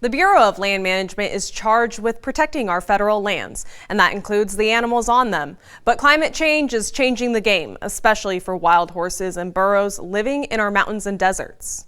The Bureau of Land Management is charged with protecting our federal lands, and that includes the animals on them. But climate change is changing the game, especially for wild horses and burros living in our mountains and deserts.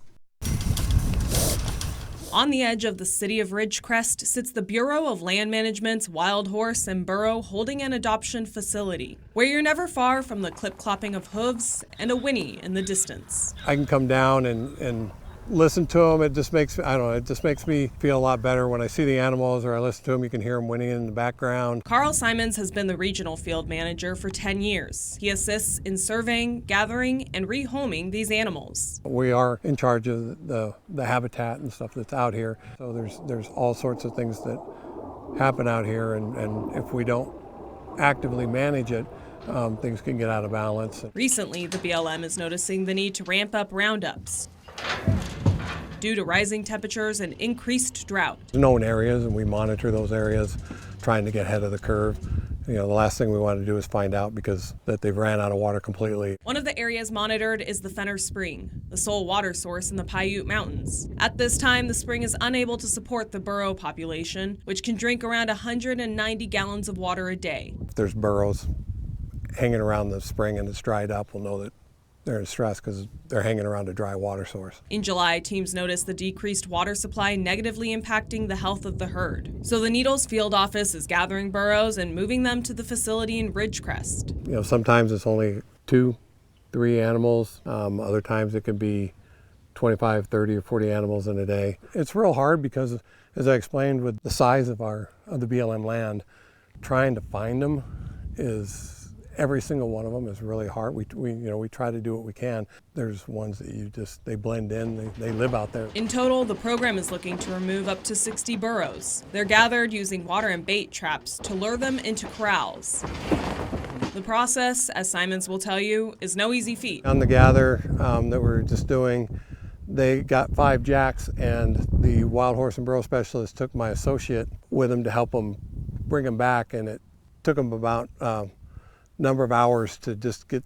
On the edge of the City of Ridgecrest sits the Bureau of Land Management's wild horse and burro holding and adoption facility, where you're never far from the clip-clopping of hooves and a whinny in the distance. I can come down and listen to them. It just makes, I don't know, it just makes me feel a lot better when I see the animals or I listen to them. You can hear them whinnying in the background. Carl Symons has been the regional field manager for 10 years. He assists in surveying, gathering, and rehoming these animals. We are in charge of the habitat and stuff that's out here. So there's all sorts of things that happen out here, and if we don't actively manage it, things can get out of balance. Recently, the BLM is noticing the need to ramp up roundups due to rising temperatures and increased drought. Known areas, and we monitor those areas, trying to get ahead of the curve. You know, the last thing we want to do is find out that they've ran out of water completely. One of the areas monitored is the Fenner Spring, the sole water source in the Paiute Mountains. At this time, the spring is unable to support the burro population, which can drink around 190 gallons of water a day. If there's burros hanging around the spring and it's dried up, we'll know that they're in stress because they're hanging around a dry water source. In July, teams noticed the decreased water supply negatively impacting the health of the herd. So the Needles field office is gathering burros and moving them to the facility in Ridgecrest. You know, sometimes it's only 2, 3 animals. Other times it can be 25, 30, or 40 animals in a day. It's real hard because, as I explained, with the size of the BLM land, trying to find them is, every single one of them is really hard. We try to do what we can. There's ones that they blend in, they live out there. In total, the program is looking to remove up to 60 burros. They're gathered using water and bait traps to lure them into corrals. The process, as Symons will tell you, is no easy feat. On the gather that we're just doing, they got 5 jacks, and the wild horse and burro specialist took my associate with him to help them bring them back, and it took them about number of hours to just get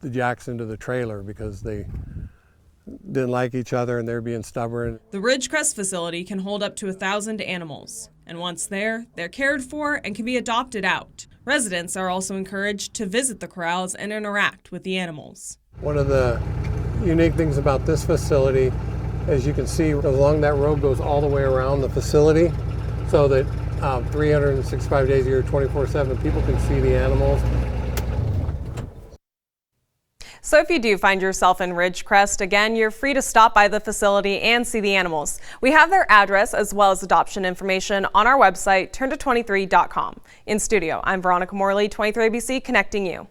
the jacks into the trailer because they didn't like each other and they're being stubborn. The Ridgecrest facility can hold up to 1,000 animals, and once there, they're cared for and can be adopted out. Residents are also encouraged to visit the corrals and interact with the animals. One of the unique things about this facility, as you can see, along that road goes all the way around the facility, so that 365 days a year, 24/7, people can see the animals. So if you do find yourself in Ridgecrest, again, you're free to stop by the facility and see the animals. We have their address as well as adoption information on our website, turnto23.com. In studio, I'm Veronica Morley, 23ABC, connecting you.